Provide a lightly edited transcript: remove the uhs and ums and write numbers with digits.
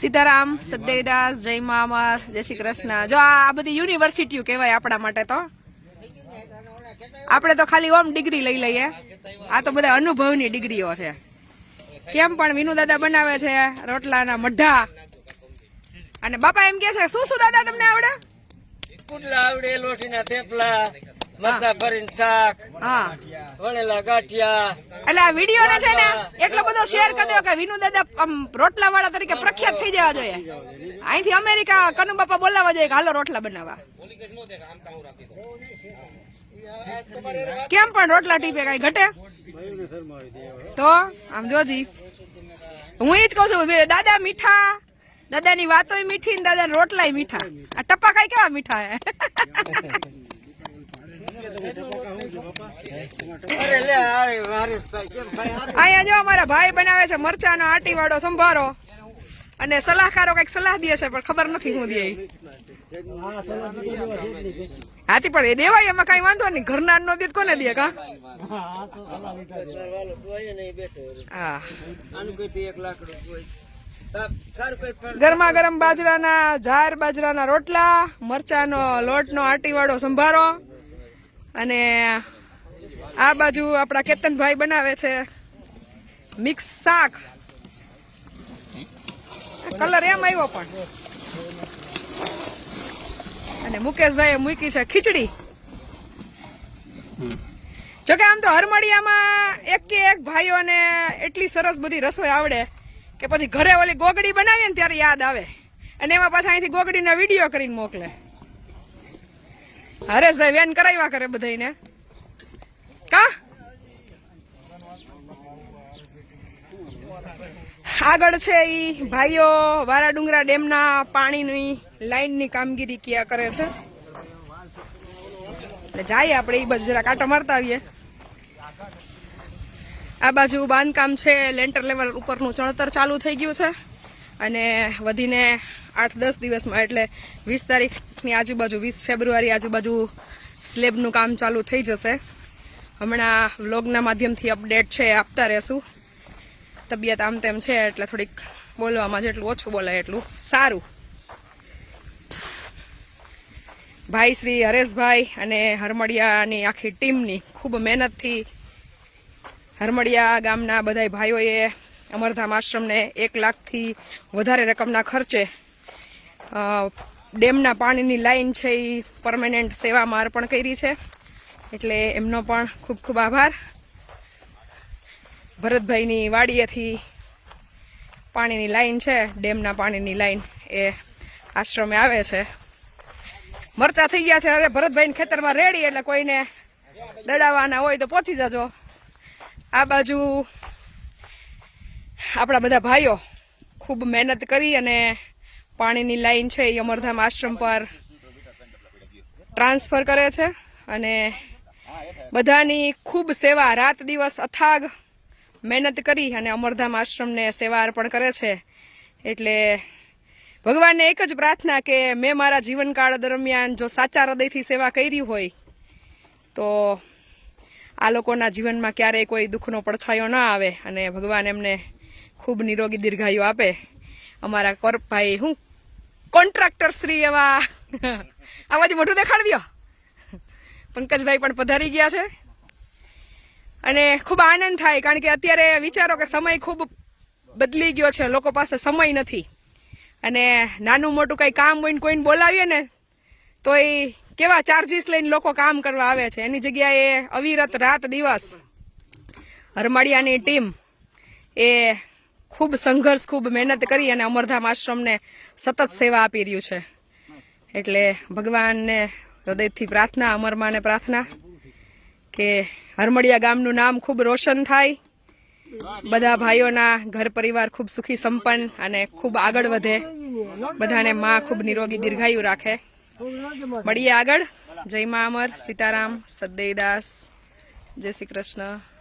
સીતારામ, સદૈદાસ, જય મા અમર, જય શ્રી કૃષ્ણ। જો આ બધી યુનિવર્સિટીઓ કહેવાય આપણા માટે। તો આપણે તો ખાલી ઓમ ડિગ્રી લઈ લઈએ, આ તો બધા અનુભવની ડિગ્રીઓ છે। કેમ પણ વિનુ દાદા બનાવે છે રોટલાના મઢા, અને બાપા એમ કે છે શું શું દાદા તમને આવડે? પુડલા આવડે, લોટીના થેપલા, મરચા ભરીને શાક, હા, વણેલા ગાંઠિયા। એટલે આ વિડીયો ને છે ને એટલો બધો શેર કરી દો કે વિનુ દાદા રોટલા વાળા તરીકે પ્રખ્યાત થઈ જવા જોઈએ। અહીંથી અમેરિકા કનુ બાપા બોલાવવા જોઈએ કે હાલો રોટલા બનાવવા। કેમ પણ રોટલા ટીપે કઈ ઘટે તો આમ જોજી, હું એ જ કઉ છું દાદા મીઠા, દાદાની વાતોય મીઠી ને દાદા રોટલાય મીઠા। આ ટપ્પા કઈ કેવા મીઠા હે? અહીંયા જો અમારા ભાઈ બનાવે છે મરચાનો આટી વાળો સંભારો, અને સલાહકારો કઈક સલાહ દે છે પણ ખબર નથી શું દે। હાથી પણ એ દેવાય, એમાં કઈ વાંધો નહીં, ઘરના નો દે કોને દે કા? હા, ગરમા ગરમ બાજરાના જાર બાજરાના રોટલા, મરચાનો લોટનો આટી વાળો સંભારો, અને આ બાજુ આપડા કેતનભાઈ બનાવે છે મિક્સ શાક। કલર એમ આવ્યો પણ, અને મુકેશભાઈ મૂકી છે ખીચડી। જોકે આમ તો હરમડિયામાં એક કે એક ભાઈઓને એટલી સરસ બધી રસોઈ આવડે કે પછી ઘરે ઓલી ગોગડી બનાવીએ ને ત્યારે યાદ આવે, અને એમાં પાછા અહીંથી ગોગડીના વિડીયો કરીને મોકલે। હરેશભાઈ વેન કરાવ્યા કરે બધાને કા? આગળ છે ઈ ભાઈઓ વારા ડુંગરા ડેમના પાણીની લાઈનની કામગીરી ક્યાં કરે છે, એટલે જાય આપણે એ બાજુ જરા કાંટો મારતા આવીએ। આ બાજુ બાંધકામ છે, લેન્ટર લેવલ ઉપરનું ચણતર ચાલુ થઈ ગયું છે, અને વધીને 8-10 દિવસમાં એટલે 20 તારીખની આજુબાજુ, 20 ફેબ્રુઆરી આજુબાજુ સ્લેબનું કામ ચાલુ થઈ જશે। હમણાં વ્લોગના માધ્યમથી અપડેટ છે આપતા રહેશું। તબિયત આમ તેમ છે એટલે થોડીક બોલવામાં જેટલું ઓછું બોલાય એટલું સારું। ભાઈ શ્રી હરેશભાઈ અને હરમડિયાની આખી ટીમની ખૂબ મહેનતથી હરમડિયા ગામના બધા ભાઈઓએ અમરધામ આશ્રમને 1 લાખથી વધારે રકમના ખર્ચે ડેમના પાણીની લાઈન છે એ પરમેનન્ટ સેવામાં અર્પણ કરી છે, એટલે એમનો પણ ખૂબ ખૂબ આભાર। ભરતભાઈની વાડીએથી પાણીની લાઈન છે, ડેમના પાણીની લાઈન એ આશ્રમે આવે છે। મરચા થઈ ગયા છે, હવે ભરતભાઈને ખેતરમાં રેડી, એટલે કોઈને દડાવવાના હોય તો પહોંચી જજો। આ બાજુ આપણા બધા ભાઈઓ ખૂબ મહેનત કરી અને પાણીની લાઈન છે એ અમરધામ આશ્રમ પર ટ્રાન્સફર કરે છે, અને બધાની ખૂબ સેવા, રાત દિવસ અથાગ મહેનત કરી અને અમરધામ આશ્રમને સેવા અર્પણ કરે છે। એટલે ભગવાનને એક જ પ્રાર્થના કે મેં મારા જીવનકાળ દરમિયાન જો સાચા હૃદયથી સેવા કરી હોય તો આ લોકોના જીવનમાં ક્યારેય કોઈ દુઃખનો પડછાયો ના આવે, અને ભગવાન એમને ખૂબ નિરોગી દીર્ઘાયુ આપે। અમારા કરપભાઈ હું કોન્ટ્રાક્ટર શ્રી એવા આ બાજુ મોઢું દેખાડી દો, પંકજભાઈ પણ પધારી ગયા છે, અને ખૂબ આનંદ થાય, કારણ કે અત્યારે વિચારો કે સમય ખૂબ બદલી ગયો છે, લોકો પાસે સમય નથી, અને નાનું મોટું કંઈ કામ હોય ને કોઈને બોલાવીએ ને તો એ કેવા ચાર્જીસ લઈને લોકો કામ કરવા આવે છે, એની જગ્યાએ અવિરત રાત દિવસ હરમડિયાની ટીમ એ ખૂબ સંઘર્ષ, ખૂબ મહેનત કરી અને અમરધામ આશ્રમને સતત સેવા આપી રહ્યું છે। એટલે ભગવાનને હૃદયથી પ્રાર્થના, અમરમાને પ્રાર્થના કે હરમડિયા ગામનું નામ ખૂબ રોશન થાય, બધા ભાઈઓના ઘર પરિવાર ખૂબ સુખી સંપન્ન અને ખૂબ આગળ વધે, બધાને માં ખૂબ નિરોગી દીર્ઘાયુ રાખે। મળીએ આગળ। જય મા અમર, સીતારામ, સદૈદાસ, જય શ્રી કૃષ્ણ।